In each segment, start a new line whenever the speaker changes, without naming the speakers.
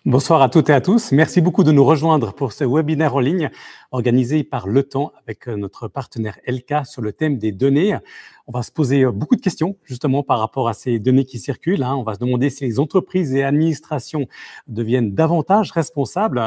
Bonsoir à toutes et à tous. Merci beaucoup de nous rejoindre pour ce webinaire en ligne organisé par Le Temps avec notre partenaire Elka sur le thème des données. On va se poser beaucoup de questions justement par rapport à ces données qui circulent. On va se demander si les entreprises et administrations deviennent davantage responsables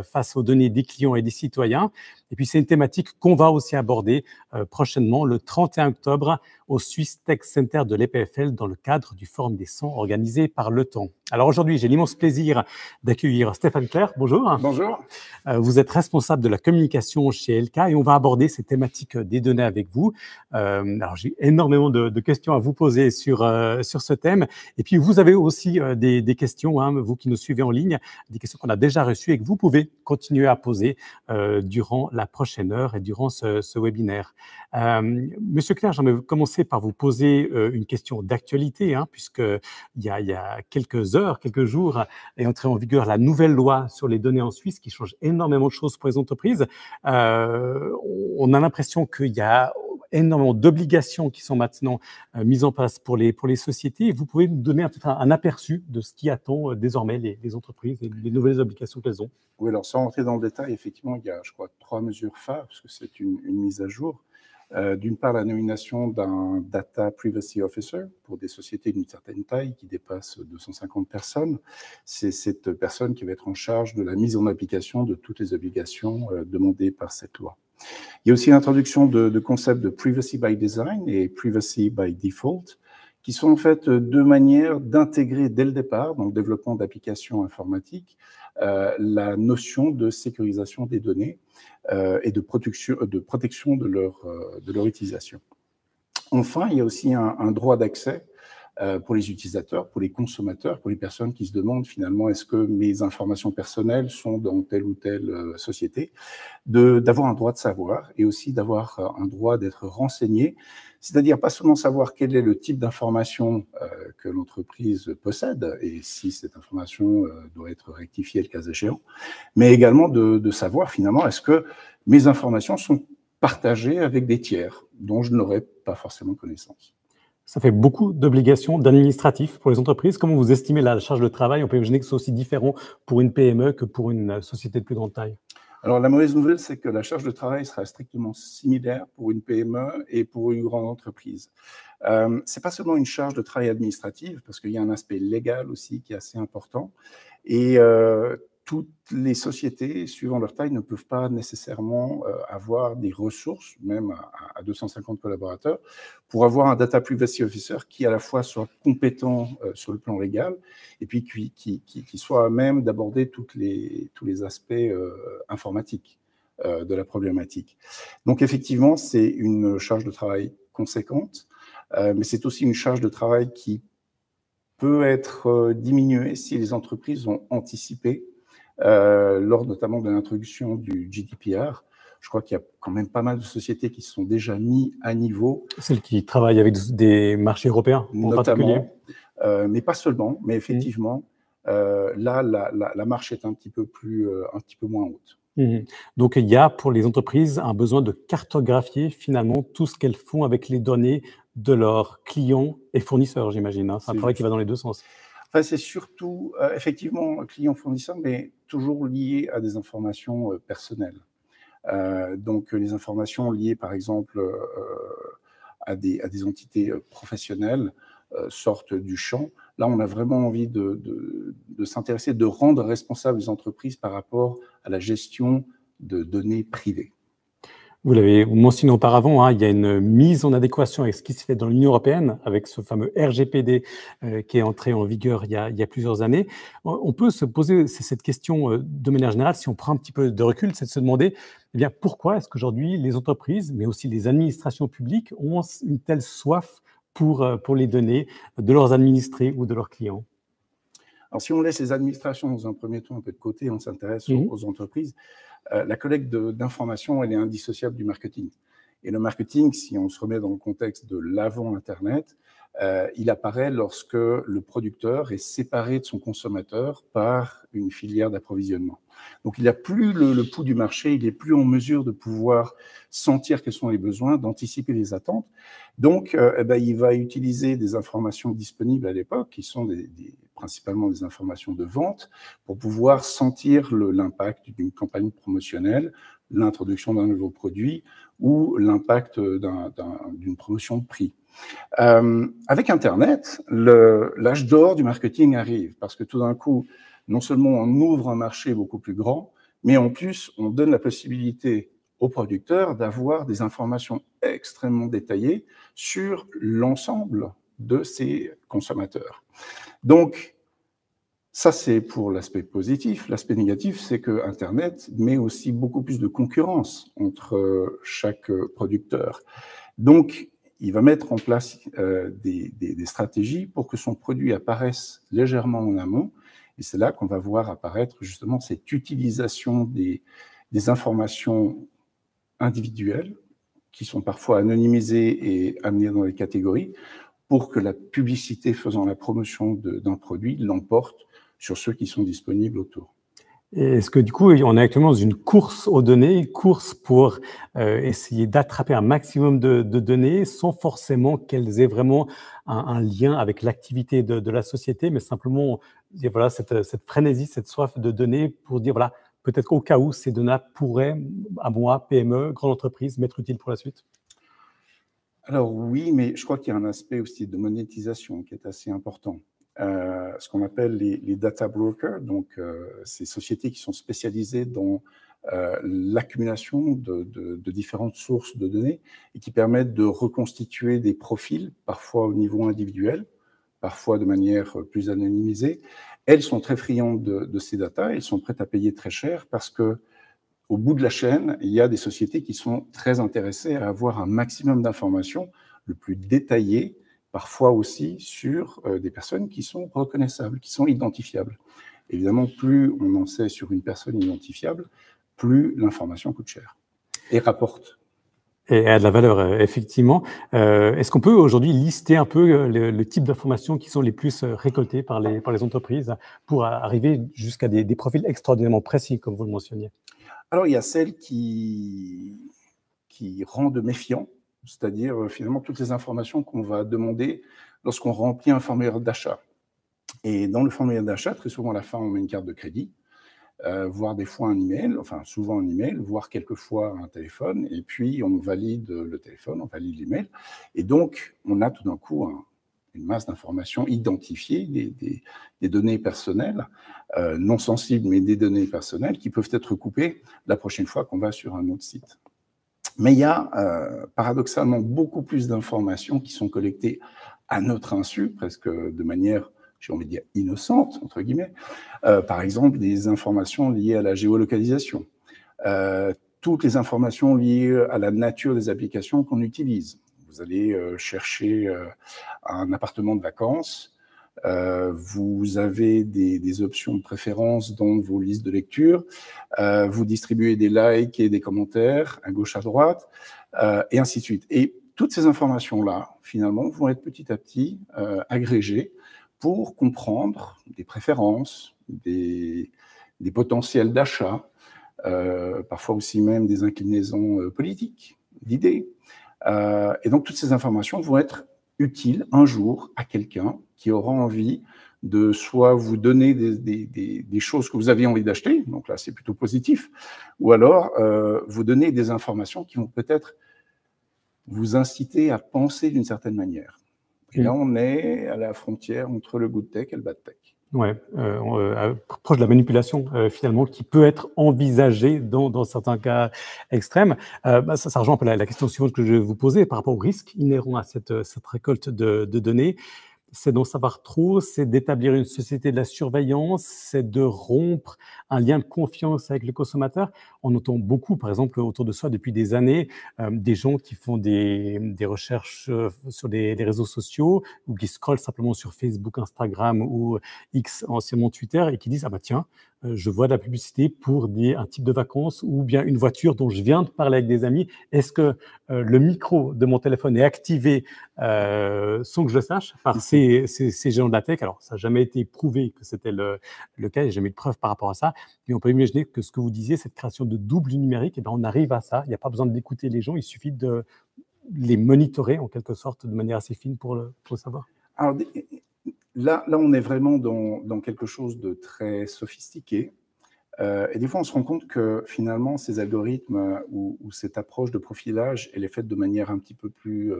face aux données des clients et des citoyens. Et puis c'est une thématique qu'on va aussi aborder prochainement le 31 octobre au Swiss Tech Center de l'EPFL dans le cadre du Forum des 100 organisé par Le Temps. Alors aujourd'hui, j'ai l'immense plaisir d'accueillir Stéphane Clerc. Bonjour.
Bonjour.
Vous êtes responsable de la communication chez Elka et on va aborder ces thématiques des données avec vous. Alors j'ai énormément de questions à vous poser sur ce thème. Et puis vous avez aussi des questions, vous qui nous suivez en ligne, des questions qu'on a déjà reçues et que vous pouvez continuer à poser durant la prochaine heure et durant ce webinaire. Monsieur Clerc, j'aimerais commencer par vous poser une question d'actualité, puisque il y a quelques heures, quelques jours, est entrée en vigueur la nouvelle loi sur les données en Suisse qui change énormément de choses pour les entreprises. On a l'impression qu'il y a énormément d'obligations qui sont maintenant mises en place pour les sociétés. Vous pouvez nous donner un aperçu de ce qui attend désormais les entreprises et les nouvelles obligations qu'elles ont?
Oui, alors sans rentrer dans le détail, effectivement, il y a, je crois, 3 mesures phares, parce que c'est une mise à jour. D'une part, la nomination d'un Data Privacy Officer pour des sociétés d'une certaine taille qui dépassent 250 personnes. C'est cette personne qui va être en charge de la mise en application de toutes les obligations demandées par cette loi. Il y a aussi l'introduction de concepts de Privacy by Design et Privacy by Default, qui sont en fait deux manières d'intégrer dès le départ, dans le développement d'applications informatiques, la notion de sécurisation des données et de protection de leur utilisation. Enfin, il y a aussi un droit d'accès pour les utilisateurs, pour les consommateurs, pour les personnes qui se demandent finalement est-ce que mes informations personnelles sont dans telle ou telle société, d'avoir un droit de savoir et aussi d'avoir un droit d'être renseigné, c'est-à-dire pas seulement savoir quel est le type d'information que l'entreprise possède et si cette information doit être rectifiée le cas échéant, mais également de savoir finalement est-ce que mes informations sont partagées avec des tiers dont je n'aurais pas forcément connaissance.
Ça fait beaucoup d'obligations d'administratifs pour les entreprises. Comment vous estimez la charge de travail? On peut imaginer que c'est aussi différent pour une PME que pour une société de plus grande taille.
Alors, la mauvaise nouvelle, c'est que la charge de travail sera strictement similaire pour une PME et pour une grande entreprise. C'est pas seulement une charge de travail administrative, parce qu'il y a un aspect légal aussi qui est assez important. Et toutes les sociétés, suivant leur taille, ne peuvent pas nécessairement avoir des ressources, même à 250 collaborateurs, pour avoir un Data Privacy Officer qui à la fois soit compétent sur le plan légal et puis qui soit à même d'aborder tous les aspects informatiques de la problématique. Donc effectivement, c'est une charge de travail conséquente, mais c'est aussi une charge de travail qui peut être diminuée si les entreprises ont anticipé lors notamment de l'introduction du GDPR. Je crois qu'il y a quand même pas mal de sociétés qui se sont déjà mis à niveau.
Celles qui travaillent avec des marchés européens en particulier.
Mais pas seulement, mais effectivement, là, la marche est un petit peu moins haute.
Donc, il y a pour les entreprises un besoin de cartographier finalement tout ce qu'elles font avec les données de leurs clients et fournisseurs, j'imagine. C'est un travail qui va dans les deux sens.
Enfin, c'est surtout, effectivement, client-fournisseur, mais toujours lié à des informations personnelles. Donc, les informations liées, par exemple, à des entités professionnelles sortent du champ. Là, on a vraiment envie de s'intéresser, de rendre responsables les entreprises par rapport à la gestion de données privées.
Vous l'avez mentionné auparavant, il y a une mise en adéquation avec ce qui se fait dans l'Union européenne, avec ce fameux RGPD qui est entré en vigueur il y a plusieurs années. On peut se poser cette question de manière générale, si on prend un petit peu de recul, c'est de se demander pourquoi est-ce qu'aujourd'hui les entreprises, mais aussi les administrations publiques, ont une telle soif pour les données de leurs administrés ou de leurs clients?
Alors, si on laisse les administrations dans un premier temps un peu de côté, on s'intéresse aux entreprises, la collecte d'informations, elle est indissociable du marketing. Et le marketing, si on se remet dans le contexte de l'avant-Internet, il apparaît lorsque le producteur est séparé de son consommateur par une filière d'approvisionnement. Donc, il n'a plus le pouls du marché, il n'est plus en mesure de pouvoir sentir quels sont les besoins, d'anticiper les attentes. Donc, il va utiliser des informations disponibles à l'époque, qui sont principalement des informations de vente, pour pouvoir sentir l'impact d'une campagne promotionnelle, l'introduction d'un nouveau produit ou l'impact d'une promotion de prix. Avec Internet, l'âge d'or du marketing arrive, parce que tout d'un coup, non seulement on ouvre un marché beaucoup plus grand, mais en plus, on donne la possibilité aux producteurs d'avoir des informations extrêmement détaillées sur l'ensemble de ces consommateurs. Donc, ça, c'est pour l'aspect positif. L'aspect négatif, c'est que Internet met aussi beaucoup plus de concurrence entre chaque producteur. Donc, il va mettre en place des stratégies pour que son produit apparaisse légèrement en amont. Et c'est là qu'on va voir apparaître justement cette utilisation des informations individuelles qui sont parfois anonymisées et amenées dans les catégories pour que la publicité faisant la promotion d'un produit l'emporte sur ceux qui sont disponibles autour.
Et est-ce que du coup, on est actuellement dans une course aux données, une course pour essayer d'attraper un maximum de données sans forcément qu'elles aient vraiment un lien avec l'activité de la société, mais simplement voilà, cette frénésie, cette soif de données pour dire, voilà, peut-être qu'au cas où ces données pourraient, à moi, PME, grande entreprise, m'être utiles pour la suite?
Alors oui, mais je crois qu'il y a un aspect aussi de monétisation qui est assez important. Ce qu'on appelle les data brokers, donc ces sociétés qui sont spécialisées dans l'accumulation de différentes sources de données et qui permettent de reconstituer des profils, parfois au niveau individuel, parfois de manière plus anonymisée. Elles sont très friandes de ces data, elles sont prêtes à payer très cher parce que au bout de la chaîne, il y a des sociétés qui sont très intéressées à avoir un maximum d'informations, le plus détaillées, parfois aussi sur des personnes qui sont reconnaissables, qui sont identifiables. Évidemment, plus on en sait sur une personne identifiable, plus l'information coûte cher et rapporte.
Et a de la valeur, effectivement. Est-ce qu'on peut aujourd'hui lister un peu le type d'informations qui sont les plus récoltées par les entreprises pour arriver jusqu'à des profils extraordinairement précis, comme vous le mentionniez?
Alors, il y a celles qui rendent méfiants, c'est-à-dire finalement toutes les informations qu'on va demander lorsqu'on remplit un formulaire d'achat. Et dans le formulaire d'achat, très souvent à la fin, on met une carte de crédit, voire des fois un email, enfin souvent un email, voire quelquefois un téléphone, et puis on valide le téléphone, on valide l'email. Et donc, on a tout d'un coup une masse d'informations identifiées, des données personnelles, non sensibles, mais des données personnelles qui peuvent être coupées la prochaine fois qu'on va sur un autre site. Mais il y a paradoxalement beaucoup plus d'informations qui sont collectées à notre insu, presque de manière, j'ai envie de dire, innocente, entre guillemets. Par exemple, des informations liées à la géolocalisation, toutes les informations liées à la nature des applications qu'on utilise. Vous allez chercher un appartement de vacances, vous avez des options de préférence dans vos listes de lecture, vous distribuez des likes et des commentaires à gauche, à droite, et ainsi de suite. Et toutes ces informations-là, finalement, vont être petit à petit agrégées pour comprendre des préférences, des potentiels d'achat, parfois aussi même des inclinaisons politiques, d'idées. Et donc, toutes ces informations vont être utiles un jour à quelqu'un qui aura envie de soit vous donner des choses que vous avez envie d'acheter, donc là, c'est plutôt positif, ou alors vous donner des informations qui vont peut-être vous inciter à penser d'une certaine manière. Et là, on est à la frontière entre le good tech et le bad tech.
Ouais, proche de la manipulation finalement qui peut être envisagée dans certains cas extrêmes. Ça rejoint un peu la question suivante que je vais vous poser par rapport au risque inhérent à cette récolte de données. C'est d'en savoir trop, c'est d'établir une société de la surveillance, c'est de rompre un lien de confiance avec le consommateur. On entend beaucoup, par exemple, autour de soi depuis des années, des gens qui font des recherches sur les réseaux sociaux ou qui scrollent simplement sur Facebook, Instagram ou X, anciennement Twitter, et qui disent « Ah bah tiens, je vois de la publicité pour un type de vacances ou bien une voiture dont je viens de parler avec des amis. Est-ce que le micro de mon téléphone est activé sans que je le sache par ces géants de la tech? Alors, ça n'a jamais été prouvé que c'était le cas, il n'y a jamais eu de preuve par rapport à ça. Mais on peut imaginer que ce que vous disiez, cette création de double numérique, eh bien, on arrive à ça. Il n'y a pas besoin d'écouter les gens, il suffit de les monitorer en quelque sorte de manière assez fine pour le savoir.
Alors, là, on est vraiment dans quelque chose de très sophistiqué. Et des fois, on se rend compte que finalement, ces algorithmes ou cette approche de profilage, elle est faite de manière un peu plus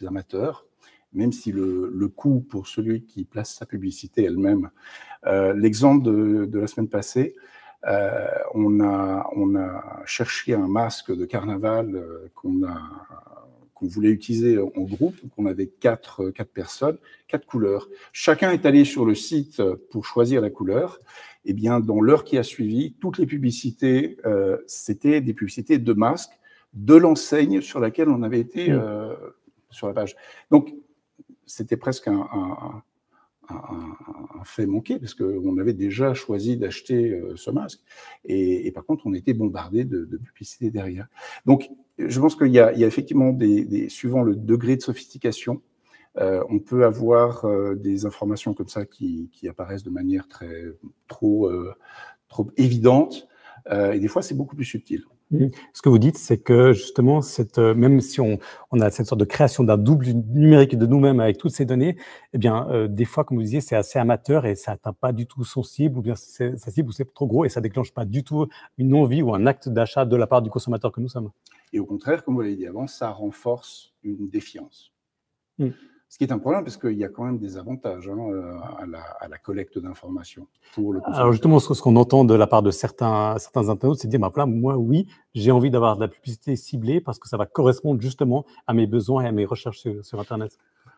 amateur, même si le coût pour celui qui place sa publicité elle-même. L'exemple de la semaine passée, on a cherché un masque de carnaval qu'on voulait utiliser en groupe. Donc on avait quatre personnes, 4 couleurs. Chacun est allé sur le site pour choisir la couleur. Eh bien, dans l'heure qui a suivi, toutes les publicités, c'était des publicités de masques de l'enseigne sur laquelle on avait été sur la page. Donc, c'était presque un fait manqué, parce qu'on avait déjà choisi d'acheter ce masque. Et par contre, on était bombardé de publicités derrière. Donc, je pense qu'il y a effectivement, suivant le degré de sophistication, on peut avoir des informations comme ça qui apparaissent de manière trop évidente, et des fois, c'est beaucoup plus subtil.
Ce que vous dites, c'est que justement, même si on a cette sorte de création d'un double numérique de nous-mêmes avec toutes ces données, eh bien, des fois, comme vous disiez, c'est assez amateur et ça n'atteint pas du tout son cible, ou bien sa cible, ou c'est trop gros et ça déclenche pas du tout une envie ou un acte d'achat de la part du consommateur que nous sommes.
Et au contraire, comme vous l'avez dit avant, ça renforce une défiance. Ce qui est un problème, parce qu'il y a quand même des avantages à la collecte d'informations pour le consommateur.
Alors justement, ce qu'on entend de la part de certains internautes, c'est de dire, bah, voilà, moi, oui, j'ai envie d'avoir de la publicité ciblée parce que ça va correspondre justement à mes besoins et à mes recherches sur Internet.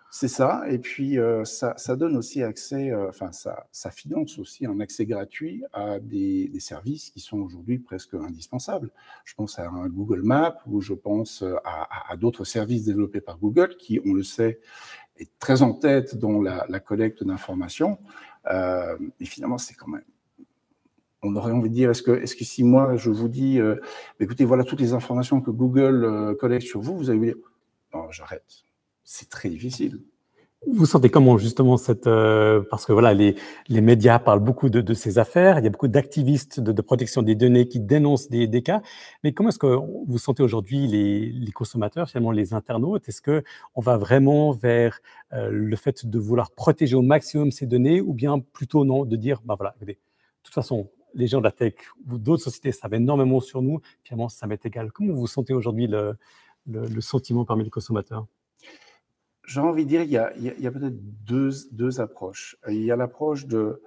C'est ça, et puis ça donne aussi accès, ça finance aussi un accès gratuit à des services qui sont aujourd'hui presque indispensables. Je pense à un Google Maps, ou je pense à d'autres services développés par Google qui, on le sait, est très en tête dans la collecte d'informations. Et finalement, c'est quand même... On aurait envie de dire, est-ce que si moi, je vous dis, écoutez, voilà toutes les informations que Google collecte sur vous, vous allez vous dire, non, j'arrête. C'est très difficile.
Vous sentez comment justement parce que voilà, les médias parlent beaucoup de ces affaires, il y a beaucoup d'activistes de protection des données qui dénoncent des cas, mais comment est-ce que vous sentez aujourd'hui les consommateurs, finalement les internautes? Est-ce qu'on va vraiment vers le fait de vouloir protéger au maximum ces données, ou bien plutôt non, de dire, bah voilà, écoutez, de toute façon, les gens de la tech ou d'autres sociétés savent énormément sur nous, finalement ça m'est égal. Comment vous sentez aujourd'hui le sentiment parmi les consommateurs?
J'ai envie de dire, il y a peut-être deux approches. Il y a l'approche de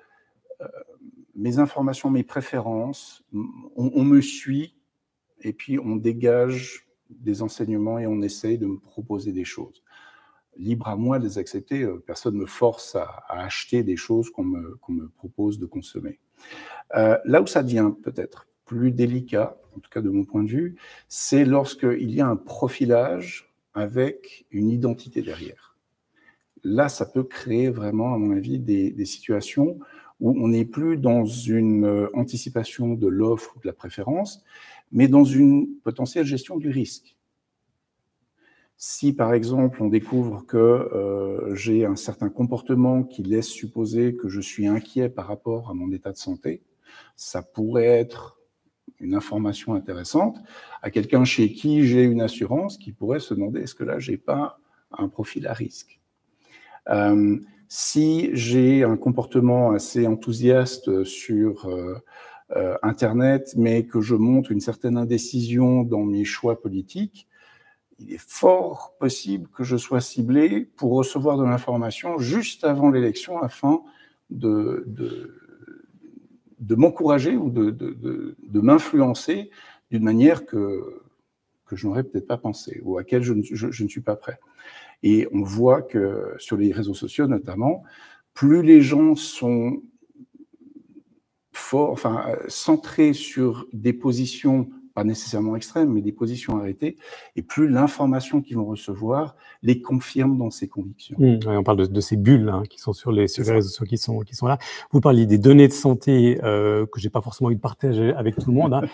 mes informations, mes préférences, on me suit, et puis on dégage des enseignements et on essaye de me proposer des choses. Libre à moi de les accepter, personne ne me force à acheter des choses qu'on me propose de consommer. Là où ça devient peut-être plus délicat, en tout cas de mon point de vue, c'est lorsqu'il y a un profilage avec une identité derrière. Là, ça peut créer vraiment, à mon avis, des situations où on n'est plus dans une anticipation de l'offre ou de la préférence, mais dans une potentielle gestion du risque. Si, par exemple, on découvre que j'ai un certain comportement qui laisse supposer que je suis inquiet par rapport à mon état de santé, ça pourrait être une information intéressante à quelqu'un chez qui j'ai une assurance, qui pourrait se demander, est-ce que là, j'ai pas un profil à risque? Si j'ai un comportement assez enthousiaste sur Internet, mais que je montre une certaine indécision dans mes choix politiques, il est fort possible que je sois ciblé pour recevoir de l'information juste avant l'élection afin de m'encourager ou de m'influencer d'une manière que je n'aurais peut-être pas pensé, ou à laquelle je ne suis pas prêt. Et on voit que sur les réseaux sociaux notamment, plus les gens sont centrés sur des positions pas nécessairement extrêmes, mais des positions arrêtées, et plus l'information qu'ils vont recevoir les confirme dans ces convictions.
Oui, on parle de ces bulles qui sont sur les réseaux sociaux qui sont là. Vous parliez des données de santé que j'ai pas forcément eu de partager avec tout le monde.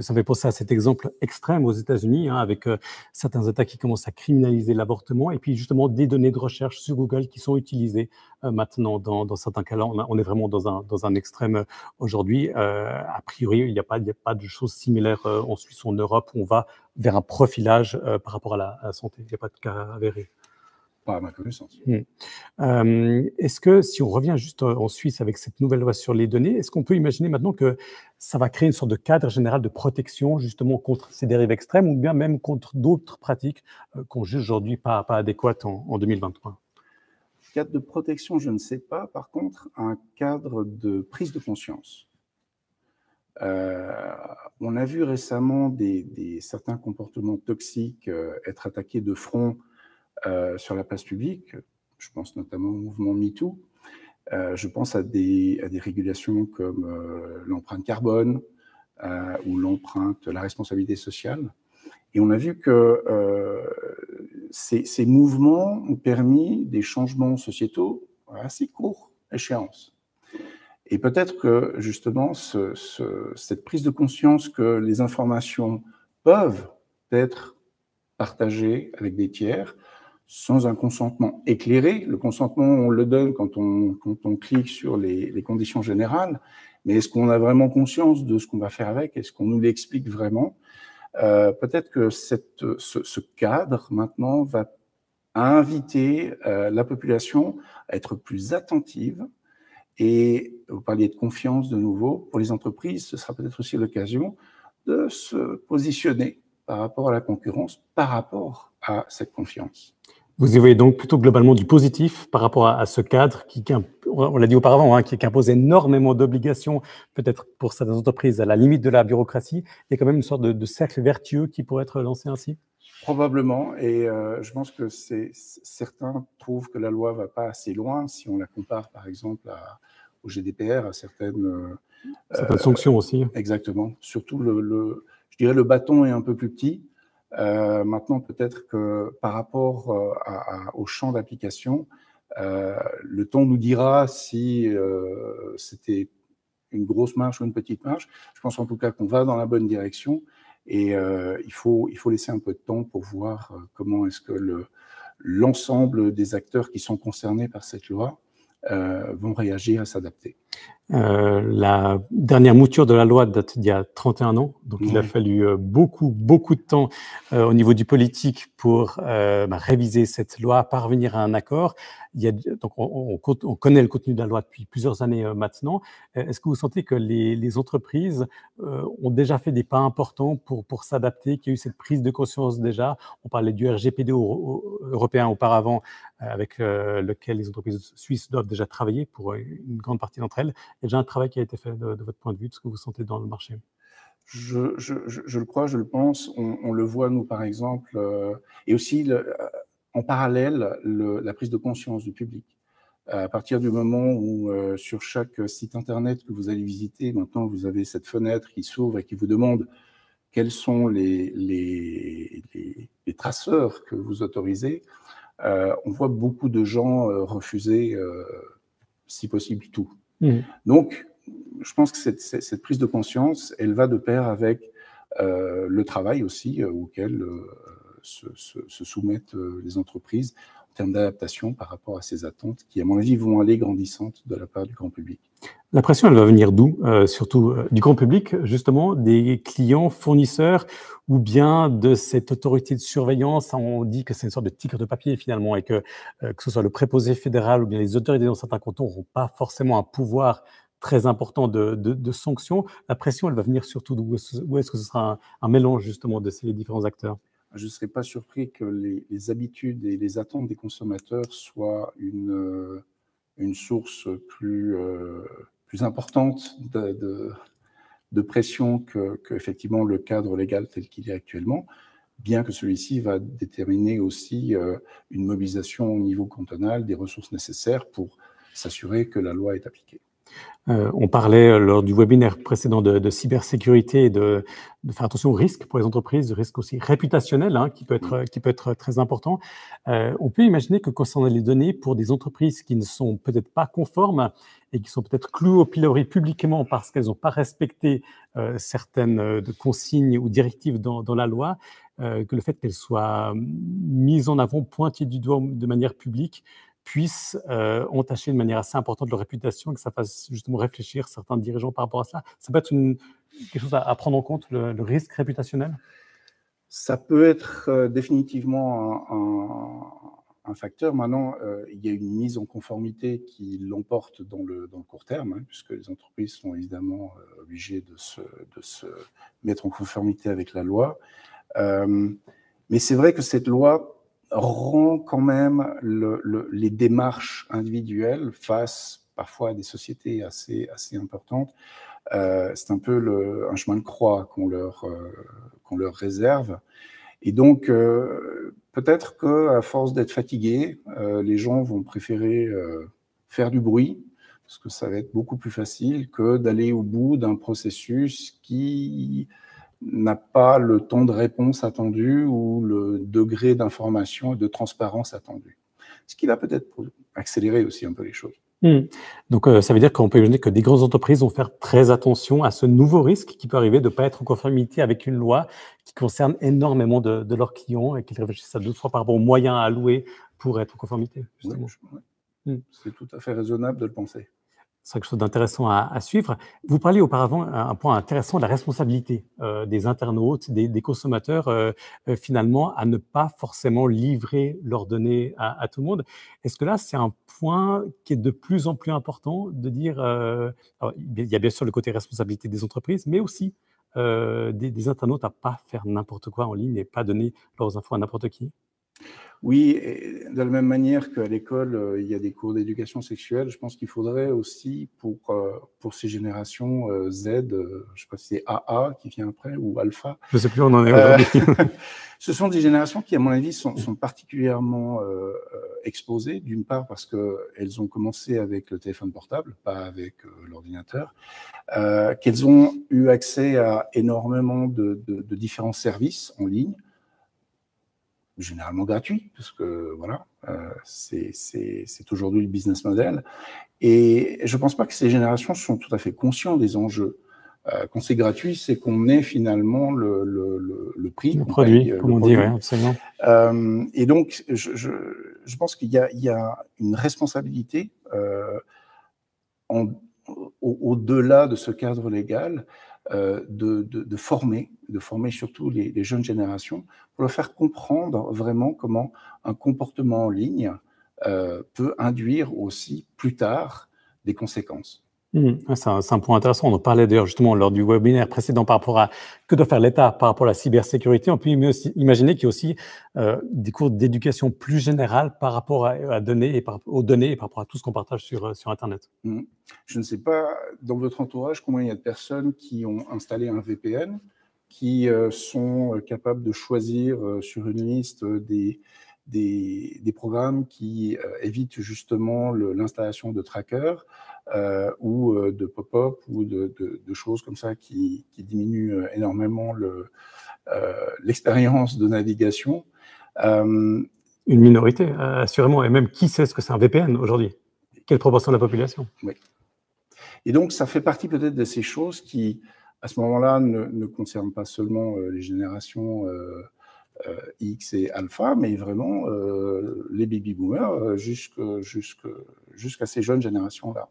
Ça fait penser à cet exemple extrême aux États-Unis, avec certains États qui commencent à criminaliser l'avortement, et puis justement des données de recherche sur Google qui sont utilisées maintenant dans certains cas-là. On est vraiment dans un extrême aujourd'hui. A priori, il n'y a pas de choses similaires en Suisse ou en Europe où on va vers un profilage par rapport à la santé. Il n'y a pas de cas avéré.
Pas à ma connaissance.
Est-ce que, si on revient juste en Suisse avec cette nouvelle loi sur les données, est-ce qu'on peut imaginer maintenant que ça va créer une sorte de cadre général de protection justement contre ces dérives extrêmes ou bien même contre d'autres pratiques qu'on juge aujourd'hui pas adéquates en 2023?
Cadre de protection, je ne sais pas. Par contre, un cadre de prise de conscience. On a vu récemment certains comportements toxiques être attaqués de front sur la place publique. Je pense notamment au mouvement MeToo. Je pense à des régulations comme l'empreinte carbone ou la responsabilité sociale. Et on a vu que ces mouvements ont permis des changements sociétaux à assez courte échéance. Et peut-être que justement, cette prise de conscience que les informations peuvent être partagées avec des tiers sans un consentement éclairé. Le consentement, on le donne quand on clique sur les conditions générales, mais est-ce qu'on a vraiment conscience de ce qu'on va faire avec? Est-ce qu'on nous l'explique vraiment? Peut-être que ce cadre, maintenant, va inviter la population à être plus attentive. Et vous parliez de confiance de nouveau. Pour les entreprises, ce sera peut-être aussi l'occasion de se positionner par rapport à la concurrence, par rapport à cette confiance.
Vous y voyez donc plutôt globalement du positif par rapport à ce cadre qui, on l'a dit auparavant, qui impose énormément d'obligations, peut-être pour certaines entreprises à la limite de la bureaucratie. Il y a quand même une sorte de cercle vertueux qui pourrait être lancé ainsi?
Probablement, et je pense que certains trouvent que la loi ne va pas assez loin si on la compare par exemple au GDPR, à certaines
sanctions aussi.
Exactement. Surtout, je dirais le bâton est un peu plus petit. Maintenant, peut-être que par rapport au champ d'application, le temps nous dira si c'était une grosse marche ou une petite marche. Je pense en tout cas qu'on va dans la bonne direction. Et il faut laisser un peu de temps pour voir comment est-ce que l'ensemble des acteurs qui sont concernés par cette loi vont réagir et s'adapter.
La dernière mouture de la loi date d'il y a 31 ans, donc il a fallu beaucoup de temps au niveau du politique pour réviser cette loi, parvenir à un accord. Donc on connaît le contenu de la loi depuis plusieurs années maintenant. Est-ce que vous sentez que les entreprises ont déjà fait des pas importants pour s'adapter, qu'il y a eu cette prise de conscience déjà? On parlait du RGPD européen auparavant, avec lequel les entreprises suisses doivent déjà travailler pour une grande partie d'entre elles. Il y a déjà un travail qui a été fait de votre point de vue, de ce que vous sentez dans le marché?
Je le crois, je le pense. On le voit, nous, par exemple, et aussi en parallèle, la prise de conscience du public. À partir du moment où, sur chaque site Internet que vous allez visiter, maintenant, vous avez cette fenêtre qui s'ouvre et qui vous demande quels sont les traceurs que vous autorisez. On voit beaucoup de gens refuser, si possible, tout. Donc, je pense que cette prise de conscience, elle va de pair avec le travail aussi auquel se soumettent les entreprises en termes d'adaptation par rapport à ces attentes qui, à mon avis, vont aller grandissantes de la part du grand public.
La pression, elle va venir d'où? Surtout du grand public, justement, des clients, fournisseurs, ou bien de cette autorité de surveillance? On dit que c'est une sorte de tigre de papier finalement, et que ce soit le préposé fédéral ou bien les autorités dans certains cantons n'auront pas forcément un pouvoir très important de sanctions. La pression, elle va venir surtout d'où? Ou est-ce que ce sera un mélange justement de ces différents acteurs?
Je ne serais pas surpris que les habitudes et les attentes des consommateurs soient une source plus importante de pression que effectivement le cadre légal tel qu'il est actuellement, bien que celui-ci va déterminer aussi une mobilisation au niveau cantonal des ressources nécessaires pour s'assurer que la loi est appliquée.
On parlait lors du webinaire précédent de cybersécurité et de faire attention aux risques pour les entreprises, risques aussi réputationnels qui peut être très important. On peut imaginer que concernant les données, pour des entreprises qui ne sont peut-être pas conformes et qui sont peut-être clouées au pilori publiquement parce qu'elles n'ont pas respecté certaines de consignes ou directives dans la loi, que le fait qu'elles soient mises en avant, pointées du doigt de manière publique, puissent entacher de manière assez importante leur réputation et que ça fasse justement réfléchir certains dirigeants par rapport à cela. Ça peut être quelque chose à prendre en compte, le risque réputationnel?
Ça peut être définitivement un facteur. Maintenant, il y a une mise en conformité qui l'emporte dans le court terme, puisque les entreprises sont évidemment obligées de se mettre en conformité avec la loi. Mais c'est vrai que cette loi rend quand même les démarches individuelles face parfois à des sociétés assez importantes. C'est un peu un chemin de croix qu'on leur réserve. Et donc, peut-être qu'à force d'être fatigués, les gens vont préférer faire du bruit, parce que ça va être beaucoup plus facile que d'aller au bout d'un processus qui n'a pas le temps de réponse attendu ou le degré d'information et de transparence attendu. Ce qui va peut-être accélérer aussi un peu les choses.
Donc, ça veut dire qu'on peut imaginer que des grandes entreprises vont faire très attention à ce nouveau risque qui peut arriver de ne pas être en conformité avec une loi qui concerne énormément de leurs clients et qu'ils réfléchissent à 2 fois par rapport aux moyens à allouer pour être en conformité, justement.
Oui, c'est tout à fait raisonnable de le penser.
C'est quelque chose d'intéressant à suivre. Vous parliez auparavant un point intéressant de la responsabilité des internautes, des consommateurs, finalement, à ne pas forcément livrer leurs données à tout le monde. Est-ce que là, c'est un point qui est de plus en plus important de dire, alors, il y a bien sûr le côté responsabilité des entreprises, mais aussi des internautes à ne pas faire n'importe quoi en ligne et pas donner leurs infos à n'importe qui?
Oui, et de la même manière qu'à l'école, il y a des cours d'éducation sexuelle, je pense qu'il faudrait aussi pour ces générations Z, je ne sais pas si c'est AA qui vient après ou Alpha.
Je ne sais plus où on en est aujourd'hui.
Ce sont des générations qui, à mon avis, sont particulièrement exposées, d'une part parce qu'elles ont commencé avec le téléphone portable, pas avec l'ordinateur, qu'elles ont eu accès à énormément de différents services en ligne, généralement gratuit, parce que voilà, c'est aujourd'hui le business model. Et je ne pense pas que ces générations sont tout à fait conscients des enjeux. Quand c'est gratuit, c'est qu'on est finalement le prix.
Le produit, comme on dit, oui, absolument.
Et donc, je pense qu'il y a une responsabilité au-delà de ce cadre légal, de former surtout les jeunes générations pour leur faire comprendre vraiment comment un comportement en ligne peut induire aussi plus tard des conséquences.
C'est un point intéressant. On en parlait d'ailleurs justement lors du webinaire précédent par rapport à que doit faire l'État par rapport à la cybersécurité. On peut imaginer qu'il y a aussi des cours d'éducation plus générale par rapport aux données et par rapport à tout ce qu'on partage sur Internet.
Je ne sais pas, dans votre entourage, combien il y a de personnes qui ont installé un VPN, qui sont capables de choisir sur une liste des programmes qui évitent justement l'installation de trackers ou de pop-up ou de choses comme ça qui diminuent énormément l'expérience de navigation.
Une minorité, assurément. Et même, qui sait ce que c'est un VPN aujourd'hui? Quelle proportion de la population?
Oui. Et donc, ça fait partie peut-être de ces choses qui, à ce moment-là, ne concernent pas seulement les générations X et alpha, mais vraiment les baby-boomers jusqu'à ces jeunes générations-là.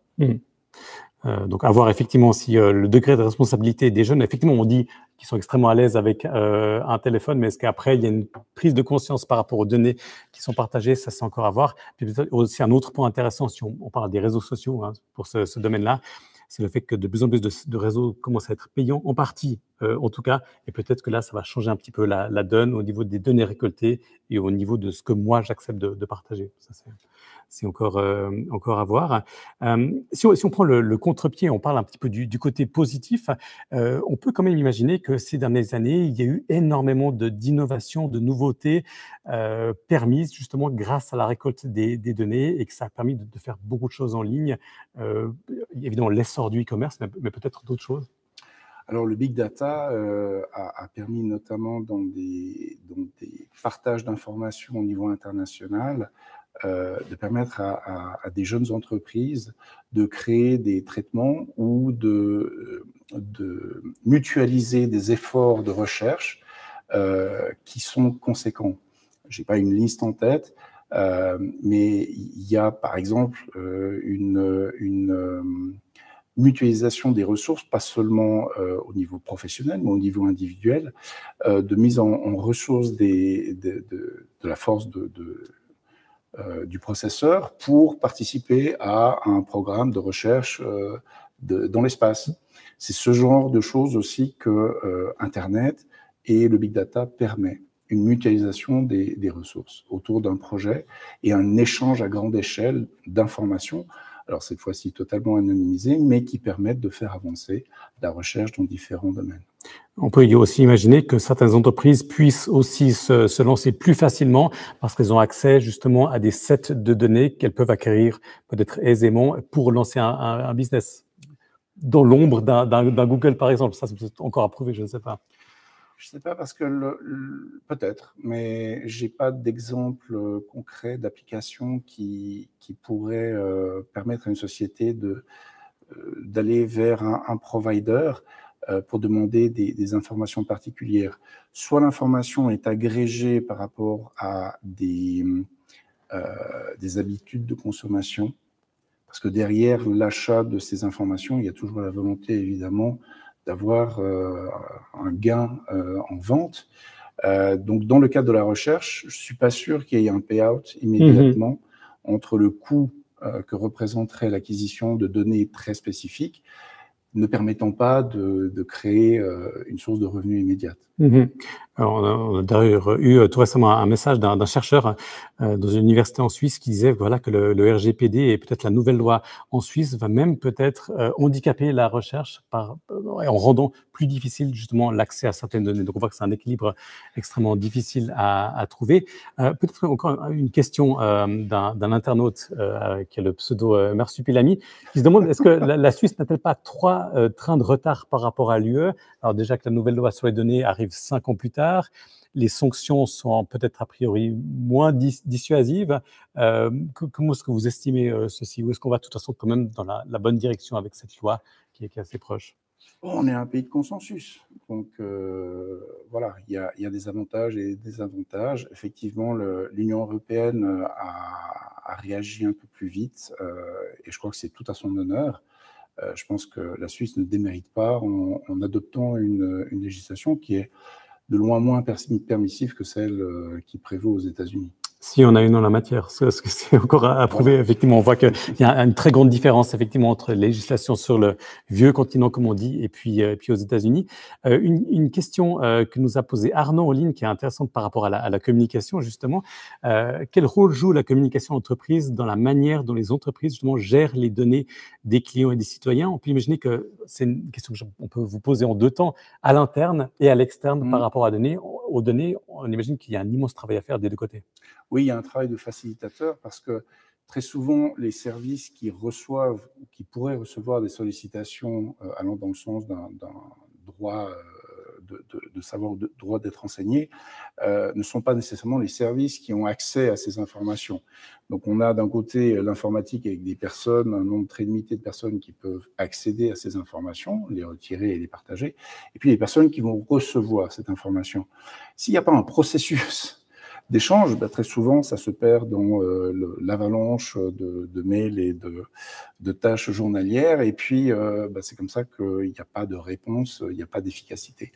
Donc, avoir effectivement aussi le degré de responsabilité des jeunes. Effectivement, on dit qu'ils sont extrêmement à l'aise avec un téléphone, mais est-ce qu'après, il y a une prise de conscience par rapport aux données qui sont partagées? Ça, c'est encore à voir. Puis peut-être aussi un autre point intéressant, si on parle des réseaux sociaux pour ce domaine-là, c'est le fait que de plus en plus de réseaux commencent à être payants, en partie en tout cas, et peut-être que là, ça va changer un petit peu la donne au niveau des données récoltées et au niveau de ce que moi, j'accepte de partager. Ça, c'est encore à voir. Si on prend le contre-pied, on parle un petit peu du côté positif, on peut quand même imaginer que ces dernières années, il y a eu énormément d'innovations, de nouveautés permises justement grâce à la récolte des données et que ça a permis de faire beaucoup de choses en ligne. Évidemment, l'essor du e-commerce, mais peut-être d'autres choses.
Alors, le big data a permis notamment dans des partages d'informations au niveau international de permettre à des jeunes entreprises de créer des traitements ou de mutualiser des efforts de recherche qui sont conséquents. Je n'ai pas une liste en tête, mais il y a par exemple une mutualisation des ressources, pas seulement au niveau professionnel, mais au niveau individuel, de mise en ressources de la force du processeur pour participer à un programme de recherche dans l'espace. C'est ce genre de choses aussi que Internet et le big data permet, une mutualisation des ressources autour d'un projet et un échange à grande échelle d'informations, alors cette fois-ci totalement anonymisées, mais qui permettent de faire avancer la recherche dans différents domaines.
On peut aussi imaginer que certaines entreprises puissent aussi se lancer plus facilement parce qu'elles ont accès justement à des sets de données qu'elles peuvent acquérir peut-être aisément pour lancer un business. Dans l'ombre d'un Google, par exemple. Ça, c'est peut-être encore à prouver, je ne sais pas.
Je ne sais pas parce que peut-être, mais je n'ai pas d'exemple concret d'application qui pourrait permettre à une société d'aller vers un provider pour demander des informations particulières. Soit l'information est agrégée par rapport à des habitudes de consommation, parce que derrière l'achat de ces informations, il y a toujours la volonté, évidemment, d'avoir un gain en vente. Donc, dans le cadre de la recherche, je ne suis pas sûr qu'il y ait un payout immédiatement entre le coût que représenterait l'acquisition de données très spécifiques, ne permettant pas de créer une source de revenus immédiate.
Alors, on a d'ailleurs eu tout récemment un message d'un chercheur dans une université en Suisse qui disait voilà, que le RGPD et peut-être la nouvelle loi en Suisse va même peut-être handicaper la recherche en rendant plus difficile justement l'accès à certaines données. Donc on voit que c'est un équilibre extrêmement difficile à trouver. Peut-être encore une question d'un internaute qui a le pseudo Marsupilami qui se demande est-ce que la Suisse n'a-t-elle pas 3 trains de retard par rapport à l'UE? Alors déjà que la nouvelle loi sur les données arrive 5 ans plus tard, les sanctions sont peut-être a priori moins dissuasives. Comment est-ce que vous estimez ceci? Ou est-ce qu'on va de toute façon quand même dans la bonne direction avec cette loi qui est assez proche?
On est un pays de consensus. Donc voilà, il y a des avantages et des désavantages. Effectivement, l'Union européenne a réagi un peu plus vite et je crois que c'est tout à son honneur. Je pense que la Suisse ne démérite pas en adoptant une législation qui est de loin moins permissive que celle qui prévaut aux États-Unis.
Si on a une en la matière, parce que c'est encore à prouver. Effectivement, on voit qu'il y a une très grande différence effectivement entre les législations sur le vieux continent, comme on dit, et puis aux États-Unis. Une question que nous a posée Arnaud en ligne, qui est intéressante par rapport à la communication justement. Quel rôle joue la communication entreprise dans la manière dont les entreprises justement gèrent les données des clients et des citoyens? On peut imaginer que c'est une question qu'on peut vous poser en 2 temps, à l'interne et à l'externe par rapport aux données. On imagine qu'il y a un immense travail à faire des 2 côtés.
Oui, il y a un travail de facilitateur parce que très souvent, les services qui reçoivent ou qui pourraient recevoir des sollicitations allant dans le sens d'un droit de savoir, droit d'être enseigné, ne sont pas nécessairement les services qui ont accès à ces informations. Donc, on a d'un côté l'informatique avec des personnes, un nombre très limité de personnes qui peuvent accéder à ces informations, les retirer et les partager, et puis les personnes qui vont recevoir cette information. S'il n'y a pas un processus d'échange, très souvent, ça se perd dans l'avalanche de mails et de tâches journalières. Et puis, c'est comme ça qu'il n'y a pas de réponse, il n'y a pas d'efficacité.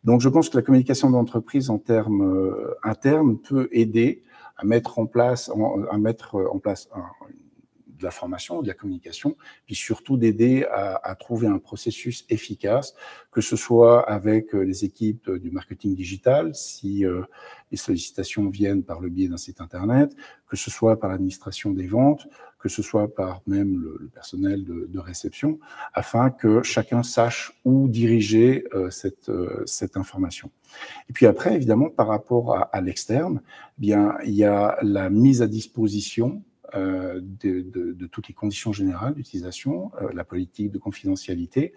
Donc, je pense que la communication d'entreprise en termes internes peut aider à mettre en place de la formation, de la communication, puis surtout d'aider à trouver un processus efficace, que ce soit avec les équipes du marketing digital, si les sollicitations viennent par le biais d'un site internet, que ce soit par l'administration des ventes, que ce soit par même le personnel de réception, afin que chacun sache où diriger cette information. Et puis après, évidemment, par rapport à l'externe, bien, il y a la mise à disposition de toutes les conditions générales d'utilisation, la politique de confidentialité,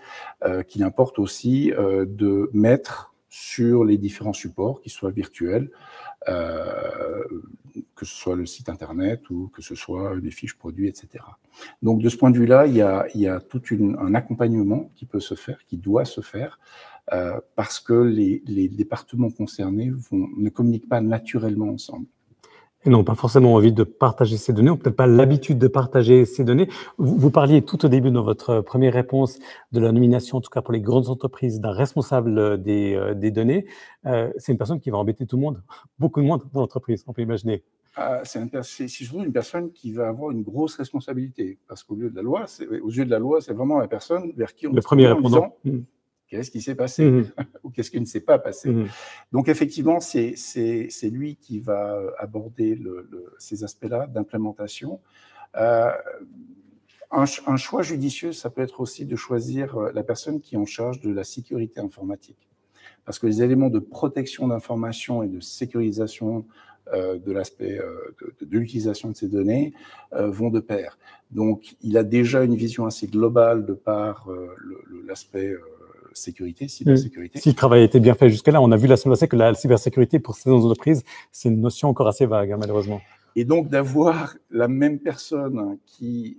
qu'il importe aussi de mettre sur les différents supports, qu'ils soient virtuels, que ce soit le site internet ou que ce soit des fiches produits, etc. Donc de ce point de vue-là, il y a tout un accompagnement qui peut se faire, qui doit se faire, parce que les départements concernés ne communiquent pas naturellement ensemble.
Et n'ont pas forcément envie de partager ces données, ou peut-être pas l'habitude de partager ces données. Vous parliez tout au début dans votre première réponse de la nomination, en tout cas pour les grandes entreprises, d'un responsable des données. C'est une personne qui va embêter tout le monde, beaucoup de monde dans l'entreprise, on peut imaginer.
C'est surtout une personne qui va avoir une grosse responsabilité, parce qu'aux yeux de la loi, c'est vraiment la personne vers qui on
le premier répondant.
Qu'est-ce qui s'est passé ou qu'est-ce qui ne s'est pas passé. Donc effectivement, c'est lui qui va aborder ces aspects-là d'implémentation. Un choix judicieux, ça peut être aussi de choisir la personne qui est en charge de la sécurité informatique. Parce que les éléments de protection d'information et de sécurisation de l'aspect de l'utilisation de ces données vont de pair. Donc, il a déjà une vision assez globale de par l'aspect sécurité, cybersécurité.
Si le travail a été bien fait jusque-là, on a vu la semaine passée que la cybersécurité pour ces entreprises, c'est une notion encore assez vague, hein, malheureusement.
Et donc, d'avoir la même personne qui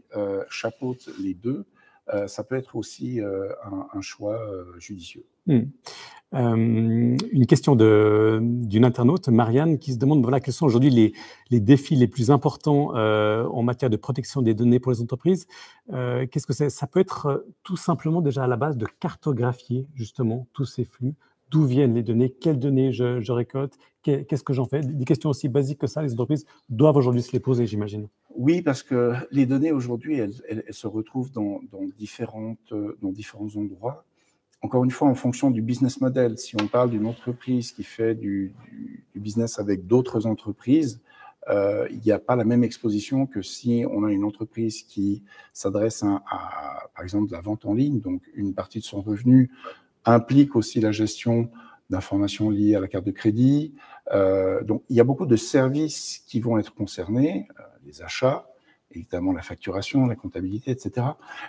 chapeaute les deux, ça peut être aussi un choix judicieux.
Une question d'une internaute, Marianne, qui se demande voilà, quels sont aujourd'hui les défis les plus importants en matière de protection des données pour les entreprises. Qu'est-ce que c'est? Ça peut être tout simplement déjà à la base de cartographier justement tous ces flux. D'où viennent les données? Quelles données je récolte? Qu'est-ce que j'en fais? Des questions aussi basiques que ça, les entreprises doivent aujourd'hui se les poser, j'imagine.
Oui, parce que les données aujourd'hui, elles se retrouvent dans différents endroits. Encore une fois, en fonction du business model, si on parle d'une entreprise qui fait du business avec d'autres entreprises, il n'y a pas la même exposition que si on a une entreprise qui s'adresse à, par exemple, de la vente en ligne, donc une partie de son revenu implique aussi la gestion d'informations liées à la carte de crédit. Donc, il y a beaucoup de services qui vont être concernés, les achats, évidemment la facturation, la comptabilité, etc.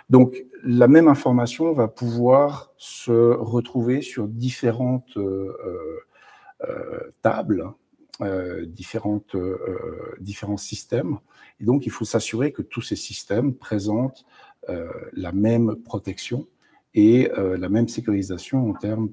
Donc, la même information va pouvoir se retrouver sur différentes tables, différents systèmes. Et donc, il faut s'assurer que tous ces systèmes présentent la même protection et la même sécurisation en termes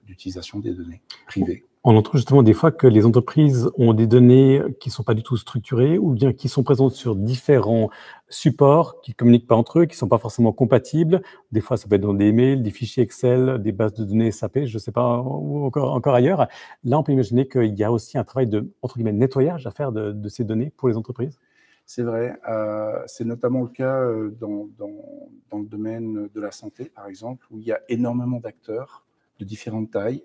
d'utilisation des données privées.
On entend justement des fois que les entreprises ont des données qui ne sont pas du tout structurées ou bien qui sont présentes sur différents supports, qui ne communiquent pas entre eux, qui ne sont pas forcément compatibles. Des fois, ça peut être dans des mails, des fichiers Excel, des bases de données SAP, je ne sais pas, ou encore ailleurs. Là, on peut imaginer qu'il y a aussi un travail de, entre guillemets, nettoyage à faire de ces données pour les entreprises.
C'est vrai, c'est notamment le cas dans le domaine de la santé, par exemple, où il y a énormément d'acteurs de différentes tailles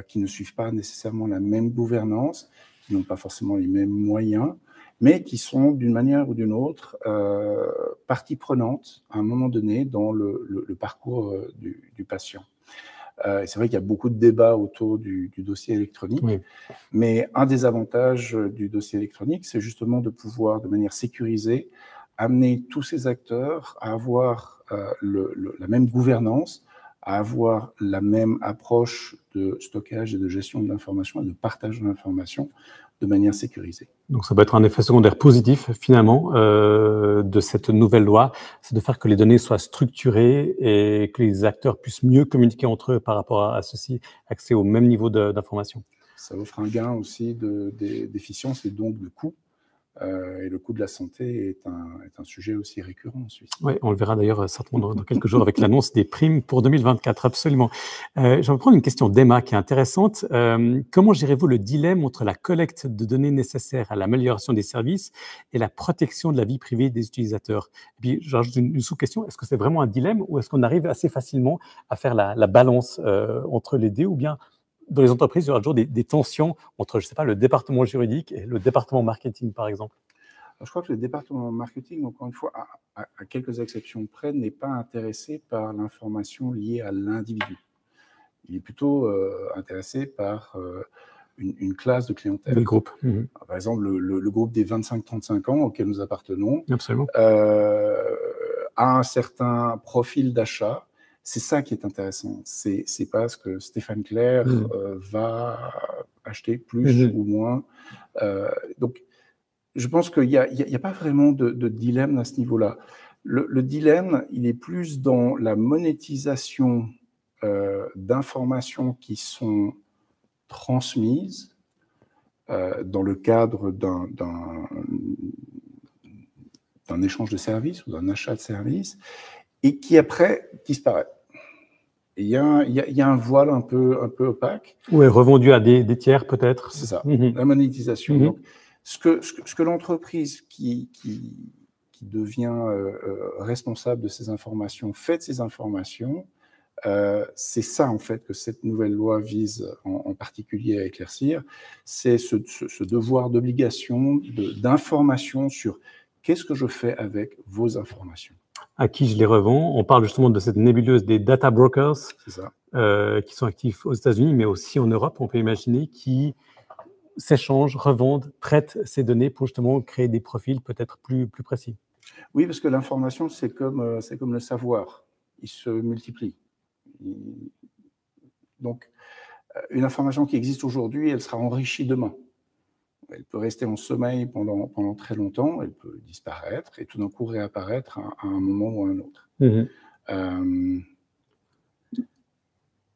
qui ne suivent pas nécessairement la même gouvernance, qui n'ont pas forcément les mêmes moyens, mais qui sont d'une manière ou d'une autre partie prenante à un moment donné dans le parcours du patient. C'est vrai qu'il y a beaucoup de débats autour du dossier électronique, oui. Mais un des avantages du dossier électronique, c'est justement de pouvoir, de manière sécurisée, amener tous ces acteurs à avoir la même gouvernance, à avoir la même approche de stockage et de gestion de l'information et de partage de l'information de manière sécurisée.
Donc ça peut être un effet secondaire positif finalement de cette nouvelle loi, c'est de faire que les données soient structurées et que les acteurs puissent mieux communiquer entre eux par rapport à ceci, accès au même niveau d'information.
Ça offre un gain aussi d'efficience et donc de coût Et le coût de la santé est un sujet aussi récurrent en Suisse.
Oui, on le verra d'ailleurs certainement dans quelques jours avec l'annonce des primes pour 2024, absolument. Je vais prendre une question d'Emma qui est intéressante. Comment gérez-vous le dilemme entre la collecte de données nécessaires à l'amélioration des services et la protection de la vie privée des utilisateurs? Et puis, j'ajoute une sous-question. Est-ce que c'est vraiment un dilemme ou est-ce qu'on arrive assez facilement à faire la balance entre les deux, ou bien dans les entreprises, il y aura toujours des tensions entre, je ne sais pas, le département juridique et le département marketing, par exemple?
Alors, je crois que le département marketing, encore une fois, à quelques exceptions près, n'est pas intéressé par l'information liée à l'individu. Il est plutôt intéressé par une classe de clientèle.
Le groupe.
Par exemple, le groupe des 25-35 ans auquel nous appartenons a un certain profil d'achat. C'est ça qui est intéressant. C'est pas ce que Stéphane Clair va acheter plus ou moins. Donc, je pense qu'il n'y a pas vraiment de dilemme à ce niveau-là. Le dilemme, il est plus dans la monétisation d'informations qui sont transmises dans le cadre d'un échange de services ou d'un achat de services, et qui après disparaît. Il y a un voile un peu opaque.
Oui, revendu à des tiers peut-être.
C'est ça, la monétisation. Donc, ce que l'entreprise qui devient responsable de ces informations fait de ces informations, c'est ça en fait que cette nouvelle loi vise en particulier à éclaircir, c'est ce devoir d'obligation d'information sur qu'est-ce que je fais avec vos informations.
À qui je les revends. On parle justement de cette nébuleuse des data brokers qui sont actifs aux États-Unis, mais aussi en Europe, on peut imaginer, qui s'échangent, revendent, traitent ces données pour justement créer des profils peut-être plus précis.
Oui, parce que l'information, c'est comme le savoir. Il se multiplie. Donc, une information qui existe aujourd'hui, elle sera enrichie demain. Elle peut rester en sommeil pendant très longtemps, elle peut disparaître et tout d'un coup réapparaître à un moment ou à un autre.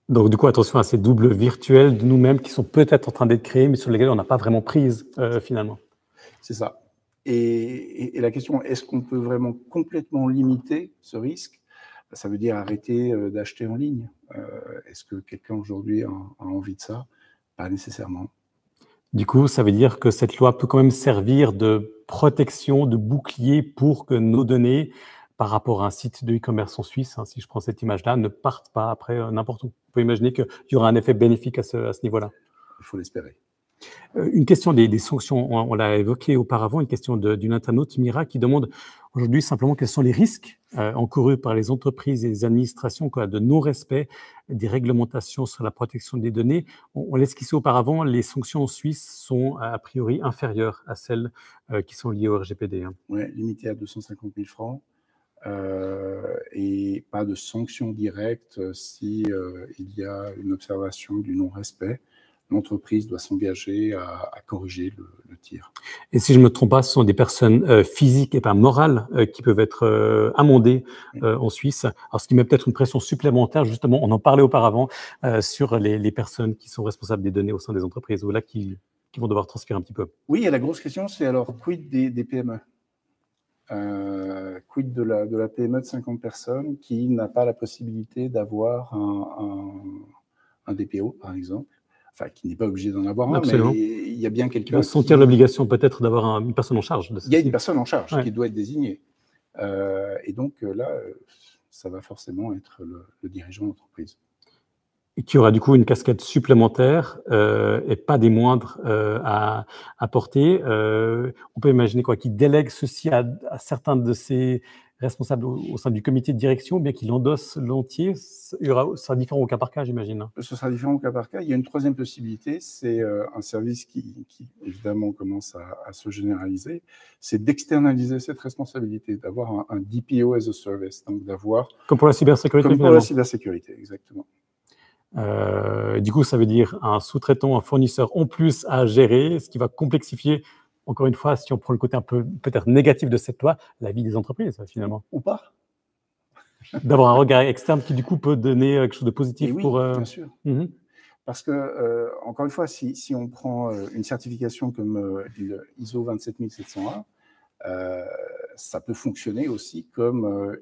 Donc, du coup, attention à ces doubles virtuels de nous-mêmes qui sont peut-être en train d'être créés, mais sur lesquels on n'a pas vraiment prise finalement.
C'est ça. Et la question, est-ce qu'on peut vraiment complètement limiter ce risque? Ça veut dire arrêter d'acheter en ligne. Est-ce que quelqu'un aujourd'hui a envie de ça? Pas nécessairement.
Du coup, ça veut dire que cette loi peut quand même servir de protection, de bouclier pour que nos données, par rapport à un site de e-commerce en Suisse, si je prends cette image-là, ne partent pas après n'importe où. On peut imaginer qu'il y aura un effet bénéfique à ce niveau-là.
Il faut l'espérer.
Une question des sanctions, on l'a évoqué auparavant, une question d'une internaute, Mira, qui demande aujourd'hui simplement quels sont les risques encourus par les entreprises et les administrations de non-respect des réglementations sur la protection des données. On l'esquissait auparavant, les sanctions en Suisse sont a priori inférieures à celles qui sont liées au RGPD.
Oui, limitées à 250 000 francs. Et pas de sanctions directes si il y a une observation du non-respect. L'entreprise doit s'engager à corriger le tir.
Et si je ne me trompe pas, ce sont des personnes physiques et pas morales qui peuvent être amendées en Suisse. Alors, ce qui met peut-être une pression supplémentaire, justement, on en parlait auparavant, sur les personnes qui sont responsables des données au sein des entreprises, ou là qui vont devoir transpirer un petit peu.
Oui, et la grosse question, c'est alors, quid des PME? Quid de la PME de 50 personnes qui n'a pas la possibilité d'avoir un DPO, par exemple? Enfin, qui n'est pas obligé d'en avoir un, mais il y a bien quelqu'un qui
va sentir l'obligation peut-être d'avoir une personne en charge de ceci.
Il y a une personne en charge qui doit être désignée. Et donc là, ça va forcément être le dirigeant de l'entreprise.
Et qui aura du coup une casquette supplémentaire et pas des moindres à porter. On peut imaginer qu'il délègue ceci à certains de ses responsables au sein du comité de direction, bien qu'il endosse l'entier. Ce sera différent au cas par cas, j'imagine.
Ce sera différent au cas par cas. Il y a une troisième possibilité, c'est un service qui évidemment commence à se généraliser, c'est d'externaliser cette responsabilité, d'avoir un DPO as a service, donc d'avoir...
Comme pour la cybersécurité,
Comme pour la cybersécurité, exactement.
Du coup, ça veut dire un sous-traitant, un fournisseur en plus à gérer, ce qui va complexifier, encore une fois, si on prend le côté un peu peut-être négatif de cette loi, la vie des entreprises, finalement.
Ou pas.
D'avoir un regard externe qui, du coup, peut donner quelque chose de positif.
Et oui, bien sûr. parce que, encore une fois, si on prend une certification comme l'ISO 27701, ça peut fonctionner aussi comme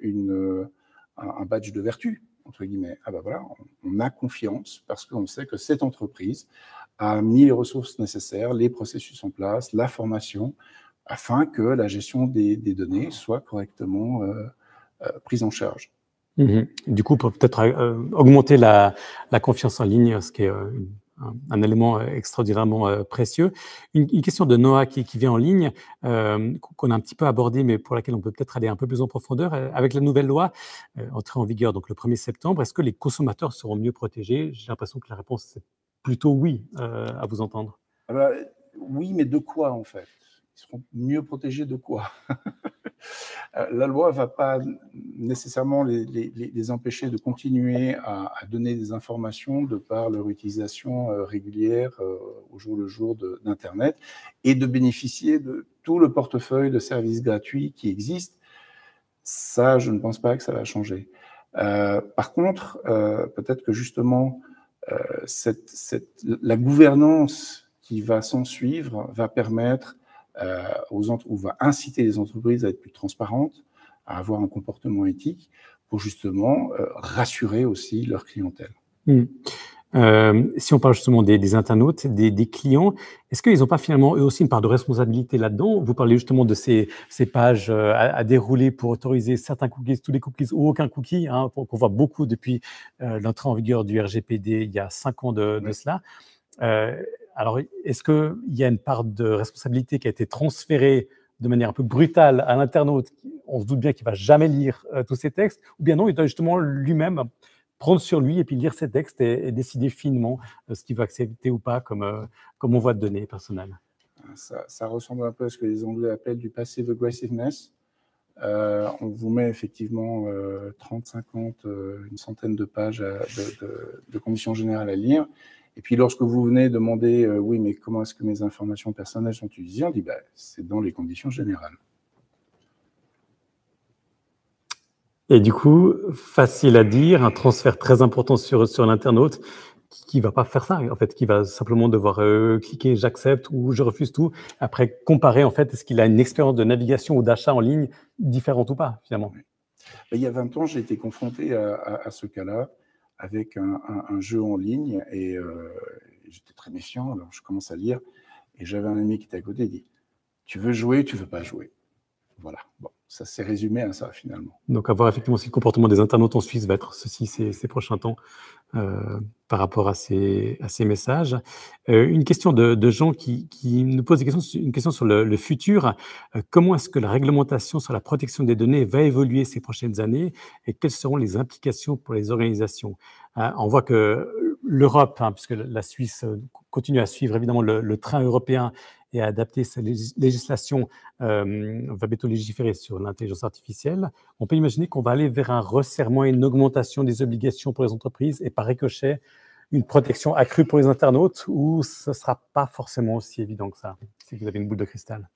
un badge de vertu, entre guillemets. Ah ben voilà, on a confiance parce qu'on sait que cette entreprise a mis les ressources nécessaires, les processus en place, la formation, afin que la gestion des données soit correctement prise en charge.
Du coup, pour peut-être augmenter la confiance en ligne, ce qui est un élément extraordinairement précieux. Une question de Noah qui vient en ligne, qu'on a un petit peu abordée, mais pour laquelle on peut peut-être aller un peu plus en profondeur. Avec la nouvelle loi entrée en vigueur donc le 1er septembre, est-ce que les consommateurs seront mieux protégés? J'ai l'impression que la réponse c'est plutôt oui, à vous entendre.
Alors, oui, mais de quoi en fait? Ils seront mieux protégés de quoi? La loi ne va pas nécessairement les empêcher de continuer à donner des informations de par leur utilisation régulière au jour le jour d'Internet et de bénéficier de tout le portefeuille de services gratuits qui existe. Ça, je ne pense pas que ça va changer. Par contre, peut-être que justement, la gouvernance qui va s'en suivre va permettre ou va inciter les entreprises à être plus transparentes, à avoir un comportement éthique pour justement rassurer aussi leur clientèle.
Si on parle justement des internautes, des clients, est-ce qu'ils n'ont pas finalement eux aussi une part de responsabilité là-dedans? Vous parlez justement de ces pages à dérouler pour autoriser certains cookies, tous les cookies ou aucun cookie, hein, qu'on voit beaucoup depuis l'entrée en vigueur du RGPD il y a 5 ans de cela. Alors, est-ce qu'il y a une part de responsabilité qui a été transférée de manière un peu brutale à l'internaute? On se doute bien qu'il ne va jamais lire tous ces textes, ou bien non, il doit justement lui-même prendre sur lui et puis lire ces textes et décider finement ce qu'il va accepter ou pas comme envoi de données personnelles.
Ça ressemble un peu à ce que les Anglais appellent du passive aggressiveness. On vous met effectivement 30, 50, une centaine de pages de conditions générales à lire. Et puis, lorsque vous venez demander, oui, mais comment est-ce que mes informations personnelles sont utilisées, on dit, c'est dans les conditions générales.
Et du coup, facile à dire, un transfert très important sur l'internaute qui ne va pas faire ça, en fait, qui va simplement devoir cliquer « j'accepte » ou « je refuse tout ». Après, comparer, en fait, est-ce qu'il a une expérience de navigation ou d'achat en ligne différente ou pas, finalement.
Oui. Il y a 20 ans, j'ai été confronté à ce cas-là, avec un jeu en ligne et j'étais très méfiant, alors je commence à lire et j'avais un ami qui était à côté, il dit « tu veux jouer, tu veux pas jouer ». Voilà, bon, ça s'est résumé à ça finalement.
Donc à voir effectivement si le comportement des internautes en Suisse va être ceci ces prochains temps par rapport à ces messages. Une question de gens qui nous posent une question sur le futur. Comment est-ce que la réglementation sur la protection des données va évoluer ces prochaines années et quelles seront les implications pour les organisations? On voit que l'Europe, puisque la Suisse continue à suivre évidemment le train européen et à adapter sa législation, va bientôt légiférer sur l'intelligence artificielle. On peut imaginer qu'on va aller vers un resserrement et une augmentation des obligations pour les entreprises et par ricochet, une protection accrue pour les internautes ou ce ne sera pas forcément aussi évident que ça, si vous avez une boule de cristal?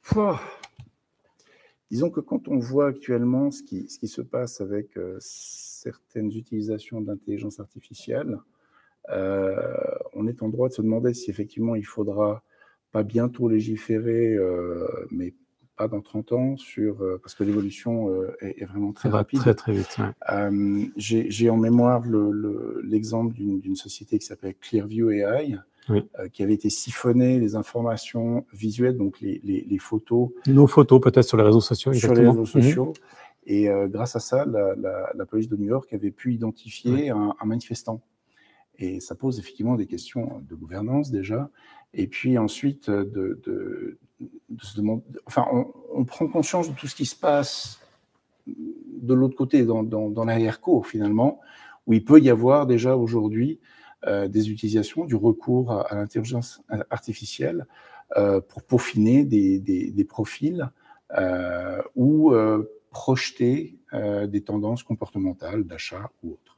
Disons que quand on voit actuellement ce qui se passe avec certaines utilisations d'intelligence artificielle, on est en droit de se demander si effectivement il faudra pas bientôt légiférer, mais pas dans 30 ans, parce que l'évolution est vraiment très rapide.
Très, très vite. Ouais.
J'ai en mémoire l'exemple d'une société qui s'appelle Clearview AI, oui. Qui avait été siphonné les informations visuelles, donc les photos.
Nos photos peut-être sur les réseaux sociaux.
Sur les réseaux sociaux. Et grâce à ça, la police de New York avait pu identifier un manifestant. Et ça pose effectivement des questions de gouvernance déjà. Et puis ensuite, de se demander, enfin, on prend conscience de tout ce qui se passe de l'autre côté, dans l'arrière-cour finalement, où il peut y avoir déjà aujourd'hui des utilisations, du recours à l'intelligence artificielle pour peaufiner des profils ou projeter des tendances comportementales d'achat ou autres.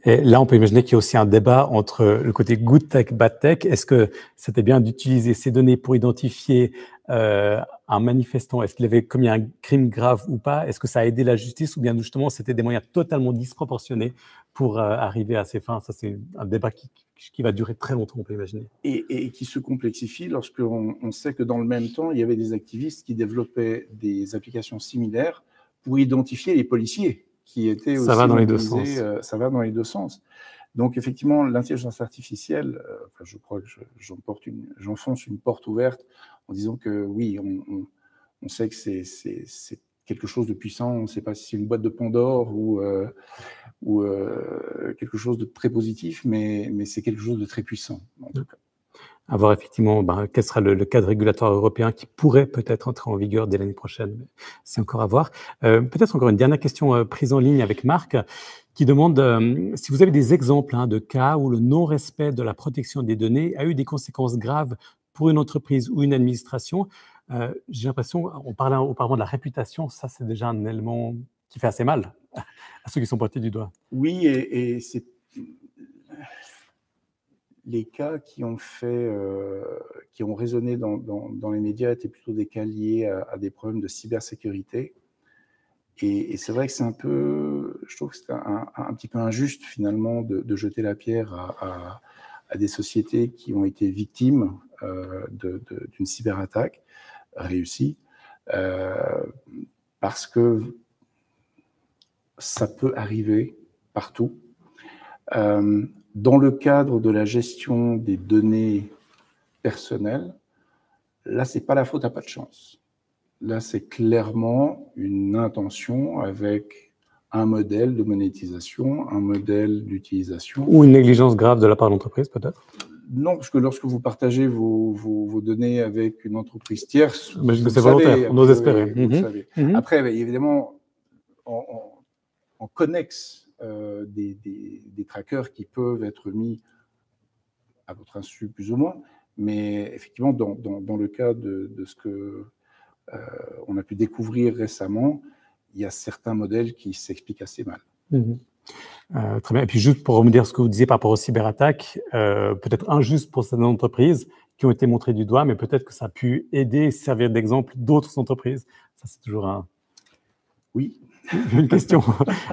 Et là, on peut imaginer qu'il y a aussi un débat entre le côté good tech, bad tech. Est-ce que c'était bien d'utiliser ces données pour identifier un manifestant, est-ce qu'il avait commis un crime grave ou pas? Est-ce que ça a aidé la justice ou bien justement c'était des moyens totalement disproportionnés pour arriver à ses fins? Ça, c'est un débat qui va durer très longtemps, on peut imaginer.
Et qui se complexifie lorsqu'on sait que dans le même temps, il y avait des activistes qui développaient des applications similaires pour identifier les policiers qui étaient aussi...
Ça va dans les deux sens.
Ça va dans les deux sens. Donc, effectivement, l'intelligence artificielle, je crois que j'enfonce une porte ouverte en disant que oui, on sait que c'est quelque chose de puissant. On ne sait pas si c'est une boîte de Pandore ou quelque chose de très positif, mais c'est quelque chose de très puissant, en tout cas.
À voir effectivement quel sera le cadre régulatoire européen qui pourrait peut-être entrer en vigueur dès l'année prochaine. Mais c'est encore à voir. Peut-être encore une dernière question prise en ligne avec Marc qui demande si vous avez des exemples de cas où le non-respect de la protection des données a eu des conséquences graves pour une entreprise ou une administration. J'ai l'impression, on parlait auparavant de la réputation, ça c'est déjà un élément qui fait assez mal à ceux qui sont pointés du doigt.
Oui, et c'est... Les cas qui ont résonné dans les médias étaient plutôt des cas liés à des problèmes de cybersécurité. Et c'est vrai que c'est je trouve que c'est un petit peu injuste finalement de jeter la pierre à des sociétés qui ont été victimes d'une cyberattaque réussie, parce que ça peut arriver partout. Dans le cadre de la gestion des données personnelles, là, c'est pas la faute à pas de chance. Là, c'est clairement une intention avec un modèle de monétisation, un modèle d'utilisation.
Ou une négligence grave de la part de l'entreprise, peut-être?
Non, parce que lorsque vous partagez vos données avec une entreprise tierce,
c'est volontaire, on ose espérer.
Vous le savez. Après, évidemment, en connexe, des trackers qui peuvent être mis à votre insu plus ou moins, mais effectivement, dans le cas de ce que on a pu découvrir récemment, il y a certains modèles qui s'expliquent assez mal.
Très bien. Et puis juste pour revenir à ce que vous disiez par rapport aux cyberattaques, peut-être injuste pour certaines entreprises qui ont été montrées du doigt, mais peut-être que ça a pu aider, servir d'exemple d'autres entreprises. Ça, c'est toujours
Oui.
Une question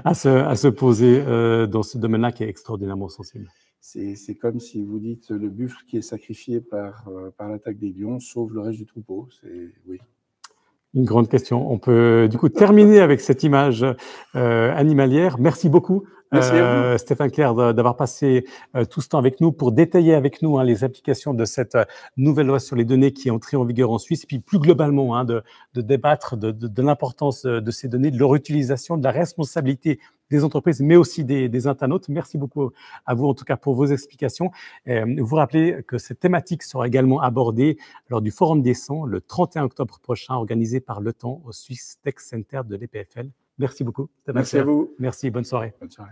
à se poser dans ce domaine-là qui est extraordinairement sensible.
C'est comme si vous dites le buffle qui est sacrifié par l'attaque des lions sauve le reste du troupeau. Oui.
Une grande question. On peut du coup terminer avec cette image animalière. Merci beaucoup, Stéphane Clerc, d'avoir passé tout ce temps avec nous pour détailler avec nous les applications de cette nouvelle loi sur les données qui est entrée en vigueur en Suisse, et puis plus globalement de débattre de l'importance de ces données, de leur utilisation, de la responsabilité des entreprises, mais aussi des internautes. Merci beaucoup à vous, en tout cas, pour vos explications. Vous rappelez que cette thématique sera également abordée lors du Forum des 100, le 31 octobre prochain, organisé par Le Temps au Swiss Tech Center de l'EPFL. Merci beaucoup.
Merci à vous.
Merci, bonne soirée.
Bonne soirée.